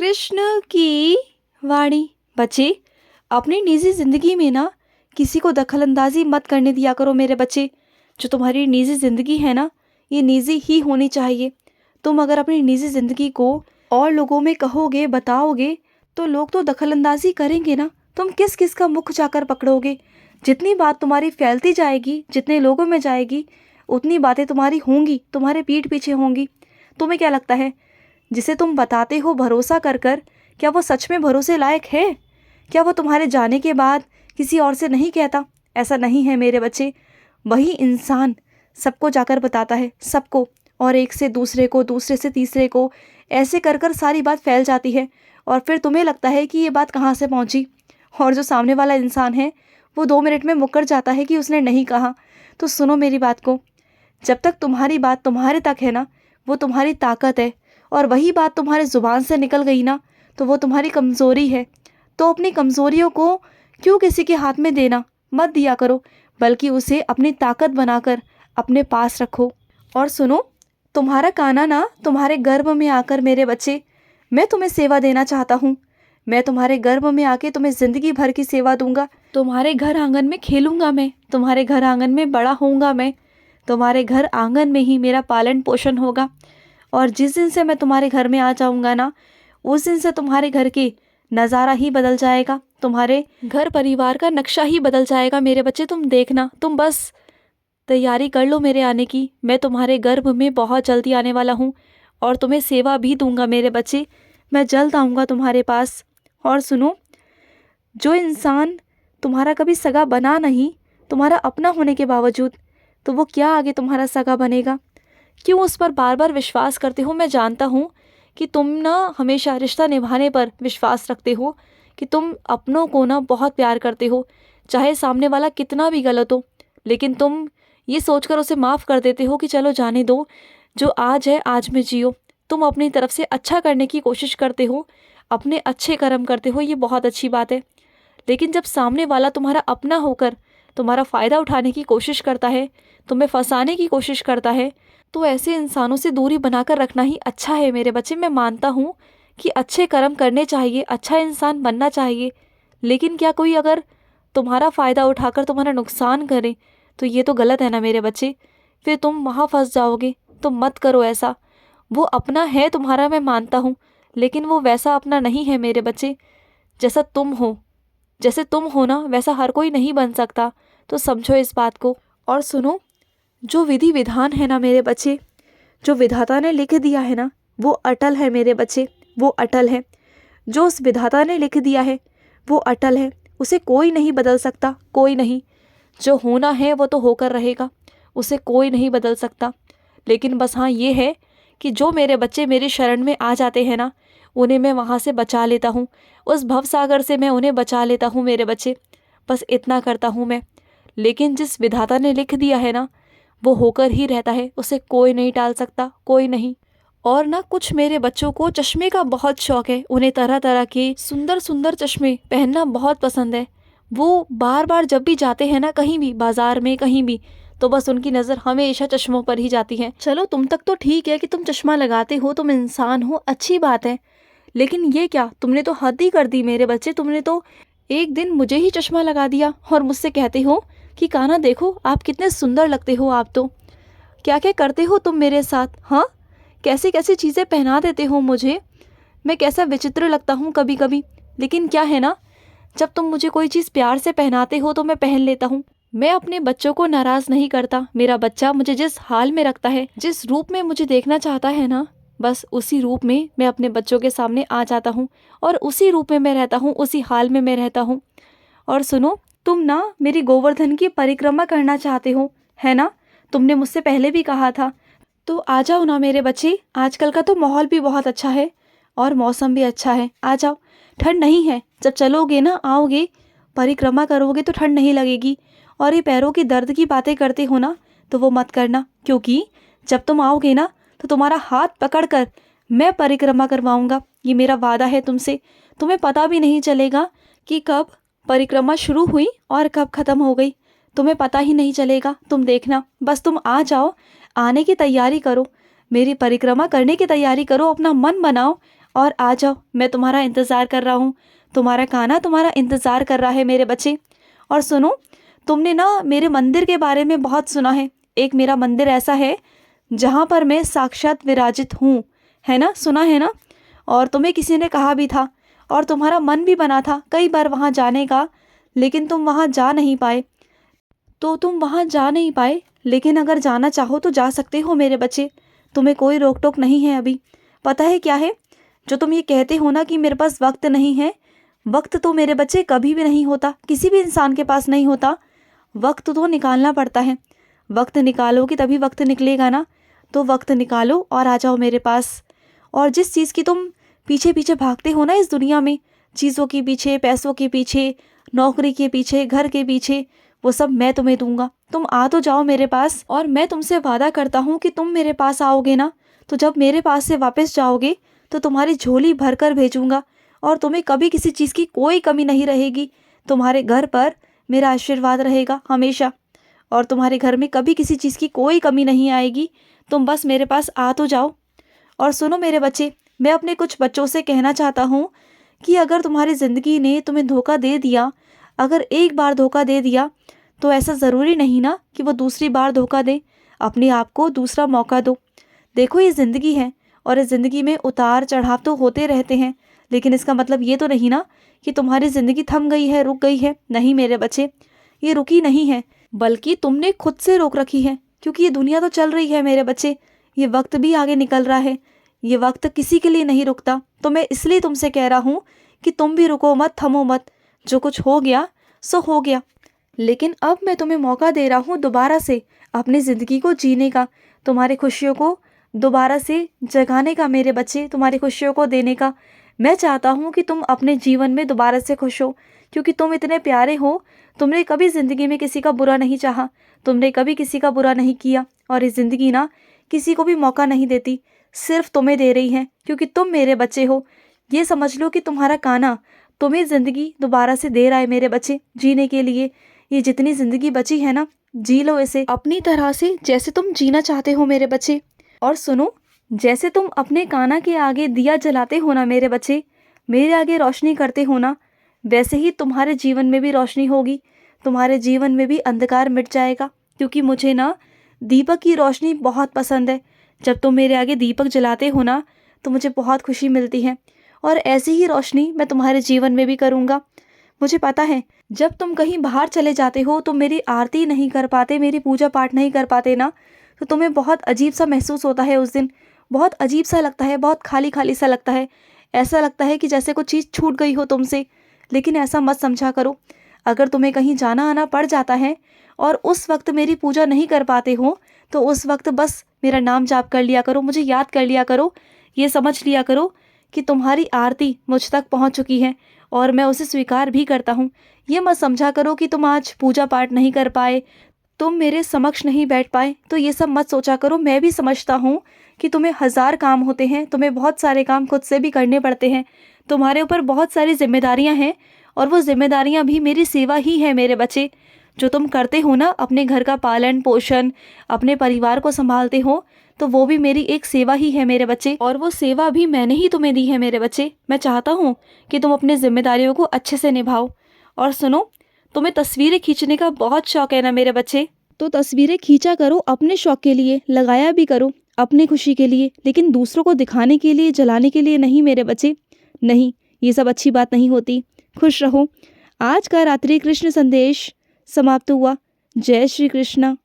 कृष्ण की वाणी। बच्चे, अपनी निजी ज़िंदगी में ना किसी को दखलंदाजी मत करने दिया करो मेरे बच्चे। जो तुम्हारी निजी ज़िंदगी है ना, ये निजी ही होनी चाहिए। तुम अगर अपनी निजी ज़िंदगी को और लोगों में कहोगे, बताओगे, तो लोग तो दखलंदाजी करेंगे ना। तुम किस किस का मुख जाकर पकड़ोगे? जितनी बात तुम्हारी फैलती जाएगी, जितने लोगों में जाएगी, उतनी बातें तुम्हारी होंगी, तुम्हारे पीठ पीछे होंगी। तुम्हें क्या लगता है, जिसे तुम बताते हो भरोसा कर कर, क्या वो सच में भरोसे लायक है? क्या वो तुम्हारे जाने के बाद किसी और से नहीं कहता? ऐसा नहीं है मेरे बच्चे। वही इंसान सबको जाकर बताता है, सबको, और एक से दूसरे को, दूसरे से तीसरे को, ऐसे कर कर सारी बात फैल जाती है। और फिर तुम्हें लगता है कि ये बात कहाँ से पहुँची, और जो सामने वाला इंसान है वो 2 मिनट में मुकर जाता है कि उसने नहीं कहा। तो सुनो मेरी बात को, जब तक तुम्हारी बात तुम्हारे तक है ना, वो तुम्हारी ताकत है। और वही बात तुम्हारे ज़ुबान से निकल गई ना, तो वो तुम्हारी कमज़ोरी है। तो अपनी कमज़ोरियों को क्यों किसी के हाथ में देना मत दिया करो, बल्कि उसे अपनी ताकत बनाकर अपने पास रखो। और सुनो, तुम्हारा काना ना तुम्हारे गर्भ में आकर मेरे बच्चे, मैं तुम्हें सेवा देना चाहता हूँ। मैं तुम्हारे गर्भ में आके तुम्हें ज़िंदगी भर की सेवा दूंगा। तुम्हारे घर आंगन में खेलूंगा मैं, तुम्हारे घर आंगन में बड़ा होऊंगा मैं, तुम्हारे घर आंगन में ही मेरा पालन पोषण होगा। और जिस दिन से मैं तुम्हारे घर में आ जाऊंगा ना, उस दिन से तुम्हारे घर की नज़ारा ही बदल जाएगा, तुम्हारे घर परिवार का नक्शा ही बदल जाएगा मेरे बच्चे। तुम देखना, तुम बस तैयारी कर लो मेरे आने की। मैं तुम्हारे गर्भ में बहुत जल्दी आने वाला हूँ और तुम्हें सेवा भी दूंगा मेरे बच्चे। मैं जल्द आऊँगा तुम्हारे पास। और सुनो, जो इंसान तुम्हारा कभी सगा बना नहीं, तुम्हारा अपना होने के बावजूद, तो वो क्या आगे तुम्हारा सगा बनेगा? क्यों उस पर बार बार विश्वास करते हो? मैं जानता हूँ कि तुम ना हमेशा रिश्ता निभाने पर विश्वास रखते हो, कि तुम अपनों को ना बहुत प्यार करते हो, चाहे सामने वाला कितना भी गलत हो। लेकिन तुम ये सोचकर उसे माफ़ कर देते हो कि चलो जाने दो, जो आज है आज में जियो। तुम अपनी तरफ से अच्छा करने की कोशिश करते हो, अपने अच्छे कर्म करते हो, ये बहुत अच्छी बात है। लेकिन जब सामने वाला तुम्हारा अपना होकर तुम्हारा फ़ायदा उठाने की कोशिश करता है, तुम्हें फंसाने की कोशिश करता है, तो ऐसे इंसानों से दूरी बनाकर रखना ही अच्छा है मेरे बच्चे। मैं मानता हूँ कि अच्छे कर्म करने चाहिए, अच्छा इंसान बनना चाहिए, लेकिन क्या कोई अगर तुम्हारा फ़ायदा उठाकर तुम्हारा नुकसान करे, तो ये तो गलत है ना मेरे बच्चे। फिर तुम वहाँ फंस जाओगे। तो मत करो ऐसा। वो अपना है तुम्हारा, मैं मानता हूँ, लेकिन वो वैसा अपना नहीं है मेरे बच्चे जैसा तुम हो। जैसे तुम हो ना, वैसा हर कोई नहीं बन सकता। तो समझो इस बात को। और सुनो, जो विधि विधान है ना मेरे बच्चे, जो विधाता ने लिख दिया है ना, वो अटल है मेरे बच्चे, वो अटल है। जो उस विधाता ने लिख दिया है वो अटल है, उसे कोई नहीं बदल सकता, कोई नहीं। जो होना है वो तो होकर रहेगा, उसे कोई नहीं बदल सकता। लेकिन बस हाँ ये है कि जो मेरे बच्चे मेरी शरण में आ जाते हैं ना, उन्हें मैं वहाँ से बचा लेता हूँ, उस भवसागर से मैं उन्हें बचा लेता हूँ मेरे बच्चे। बस इतना करता हूँ मैं। लेकिन जिस विधाता ने लिख दिया है ना, वो होकर ही रहता है, उसे कोई नहीं टाल सकता, कोई नहीं। और ना कुछ मेरे बच्चों को चश्मे का बहुत शौक है, उन्हें तरह तरह के सुंदर सुंदर चश्मे पहनना बहुत पसंद है। वो बार बार जब भी जाते हैं ना, कहीं भी बाजार में कहीं भी, तो बस उनकी नज़र हमेशा चश्मों पर ही जाती है। चलो तुम तक तो ठीक है कि तुम चश्मा लगाते हो, तुम इंसान हो, अच्छी बात है। लेकिन ये क्या, तुमने तो हद ही कर दी मेरे बच्चे। तुमने तो एक दिन मुझे ही चश्मा लगा दिया और मुझसे कहते हो कि कान्हा देखो आप कितने सुंदर लगते हो। आप तो क्या क्या करते हो तुम मेरे साथ, हाँ? कैसी कैसी चीज़ें पहना देते हो मुझे। मैं कैसा विचित्र लगता हूँ कभी कभी। लेकिन क्या है ना, जब तुम मुझे कोई चीज़ प्यार से पहनाते हो तो मैं पहन लेता हूँ। मैं अपने बच्चों को नाराज़ नहीं करता। मेरा बच्चा मुझे जिस हाल में रखता है, जिस रूप में मुझे देखना चाहता है ना, बस उसी रूप में मैं अपने बच्चों के सामने आ जाता हूँ, और उसी रूप में मैं रहता हूँ, उसी हाल में मैं रहता हूँ। और सुनो, तुम ना मेरी गोवर्धन की परिक्रमा करना चाहते हो, है ना? तुमने मुझसे पहले भी कहा था। तो आ जाओ ना मेरे बच्चे, आजकल का तो माहौल भी बहुत अच्छा है और मौसम भी अच्छा है, आ जाओ। ठंड नहीं है, जब चलोगे ना, आओगे, परिक्रमा करोगे तो ठंड नहीं लगेगी। और ये पैरों की दर्द की बातें करते हो ना, तो वो मत करना, क्योंकि जब तुम आओगे ना, तो तुम्हारा हाथ पकड़कर मैं परिक्रमा करवाऊंगा। ये मेरा वादा है तुमसे। तुम्हें पता भी नहीं चलेगा कि कब परिक्रमा शुरू हुई और कब ख़त्म हो गई। तुम्हें पता ही नहीं चलेगा। तुम देखना, बस तुम आ जाओ, आने की तैयारी करो, मेरी परिक्रमा करने की तैयारी करो, अपना मन बनाओ और आ जाओ, मैं तुम्हारा इंतज़ार कर रहा हूँ। तुम्हारा कान्हा तुम्हारा इंतज़ार कर रहा है मेरे बच्चे। और सुनो, तुमने ना मेरे मंदिर के बारे में बहुत सुना है। एक मेरा मंदिर ऐसा है जहाँ पर मैं साक्षात विराजित हूँ, है ना, सुना है ना। और तुम्हें किसी ने कहा भी था और तुम्हारा मन भी बना था कई बार वहाँ जाने का, लेकिन तुम वहाँ जा नहीं पाए। तो तुम वहाँ जा नहीं पाए, लेकिन अगर जाना चाहो तो जा सकते हो मेरे बच्चे। तुम्हें कोई रोक टोक नहीं है अभी। पता है क्या है, जो तुम ये कहते हो ना कि मेरे पास वक्त नहीं है, वक्त तो मेरे बच्चे कभी भी नहीं होता, किसी भी इंसान के पास नहीं होता। वक्त तो निकालना पड़ता है। वक्त निकालोगे तभी वक्त निकलेगा ना। तो वक्त निकालो और आ जाओ मेरे पास। और जिस चीज़ की तुम पीछे पीछे भागते हो ना इस दुनिया में, चीज़ों के पीछे, पैसों के पीछे, नौकरी के पीछे, घर के पीछे, वो सब मैं तुम्हें दूंगा। तुम आ तो जाओ मेरे पास। और मैं तुमसे वादा करता हूँ कि तुम मेरे पास आओगे ना, तो जब मेरे पास से वापस जाओगे तो तुम्हारी झोली भर कर भेजूँगा और तुम्हें कभी किसी चीज़ की कोई कमी नहीं रहेगी। तुम्हारे घर पर मेरा आशीर्वाद रहेगा हमेशा और तुम्हारे घर में कभी किसी चीज़ की कोई कमी नहीं आएगी। तुम बस मेरे पास आ तो जाओ। और सुनो मेरे बच्चे, मैं अपने कुछ बच्चों से कहना चाहता हूँ कि अगर तुम्हारी ज़िंदगी ने तुम्हें धोखा दे दिया, अगर एक बार धोखा दे दिया, तो ऐसा ज़रूरी नहीं ना कि वो दूसरी बार धोखा दे। अपने आप को दूसरा मौका दो। देखो, ये ज़िंदगी है और इस ज़िंदगी में उतार चढ़ाव तो होते रहते हैं, लेकिन इसका मतलब ये तो नहीं ना कि तुम्हारी ज़िंदगी थम गई है, रुक गई है। नहीं मेरे बच्चे, ये रुकी नहीं है, बल्कि तुमने खुद से रोक रखी है। क्योंकि ये दुनिया तो चल रही है मेरे बच्चे, ये वक्त भी आगे निकल रहा है। ये वक्त किसी के लिए नहीं रुकता। तो मैं इसलिए तुमसे कह रहा हूँ कि तुम भी रुको मत, थमो मत। जो कुछ हो गया सो हो गया, लेकिन अब मैं तुम्हें मौका दे रहा हूँ दोबारा से अपनी ज़िंदगी को जीने का, तुम्हारी खुशियों को दोबारा से जगाने का मेरे बच्चे, तुम्हारी खुशियों को देने का। मैं चाहता हूँ कि तुम अपने जीवन में दोबारा से खुश हो, क्योंकि तुम इतने प्यारे हो। तुमने कभी ज़िंदगी में किसी का बुरा नहीं चाहा, तुमने कभी किसी का बुरा नहीं किया। और ये ज़िंदगी ना किसी को भी मौका नहीं देती, सिर्फ तुम्हें दे रही है, क्योंकि तुम मेरे बच्चे हो। ये समझ लो कि तुम्हारा कान्हा तुम्हें ज़िंदगी दोबारा से दे रहा है मेरे बच्चे, जीने के लिए। ये जितनी ज़िंदगी बची है ना, जी लो इसे अपनी तरह से, जैसे तुम जीना चाहते हो मेरे बच्चे। और सुनो, जैसे तुम अपने कान्हा के आगे दिया जलाते हो ना मेरे बच्चे, मेरे आगे रोशनी करते हो ना, वैसे ही तुम्हारे जीवन में भी रोशनी होगी। तुम्हारे जीवन में भी अंधकार मिट जाएगा, क्योंकि मुझे ना दीपक की रोशनी बहुत पसंद है। जब तुम मेरे आगे दीपक जलाते हो ना, तो मुझे बहुत खुशी मिलती है। और ऐसी ही रोशनी मैं तुम्हारे जीवन में भी करूँगा। मुझे पता है, जब तुम कहीं बाहर चले जाते हो, तुम मेरी आरती नहीं कर पाते, मेरी पूजा पाठ नहीं कर पाते ना, तो तुम्हें बहुत अजीब सा महसूस होता है उस दिन। बहुत अजीब सा लगता है, बहुत खाली खाली सा लगता है। ऐसा लगता है कि जैसे कुछ चीज़ छूट गई हो तुमसे। लेकिन ऐसा मत समझा करो। अगर तुम्हें कहीं जाना आना पड़ जाता है और उस वक्त मेरी पूजा नहीं कर पाते हो, तो उस वक्त बस मेरा नाम जाप कर लिया करो, मुझे याद कर लिया करो। ये समझ लिया करो कि तुम्हारी आरती मुझ तक पहुंच चुकी है और मैं उसे स्वीकार भी करता हूँ। ये मत समझा करो कि तुम आज पूजा पाठ नहीं कर पाए, तुम मेरे समक्ष नहीं बैठ पाए, तो ये सब मत सोचा करो। मैं भी समझता हूँ कि तुम्हें हज़ार काम होते हैं, तुम्हें बहुत सारे काम खुद से भी करने पड़ते हैं, तुम्हारे ऊपर बहुत सारी जिम्मेदारियाँ हैं, और वो जिम्मेदारियाँ भी मेरी सेवा ही है मेरे बच्चे। जो तुम करते हो ना, अपने घर का पालन पोषण, अपने परिवार को संभालते हो, तो वो भी मेरी एक सेवा ही है मेरे बच्चे। और वो सेवा भी मैंने ही तुम्हें दी है मेरे बच्चे। मैं चाहता हूँ कि तुम अपनी जिम्मेदारियों को अच्छे से निभाओ। और सुनो, तुम्हें तस्वीरें खींचने का बहुत शौक है ना मेरे बच्चे, तो तस्वीरें खींचा करो अपने शौक के लिए, लगाया भी करो अपनी खुशी के लिए, लेकिन दूसरों को दिखाने के लिए, जलाने के लिए नहीं मेरे बच्चे। नहीं, ये सब अच्छी बात नहीं होती। खुश रहो। आज का रात्रि कृष्ण संदेश समाप्त हुआ। जय श्री कृष्ण।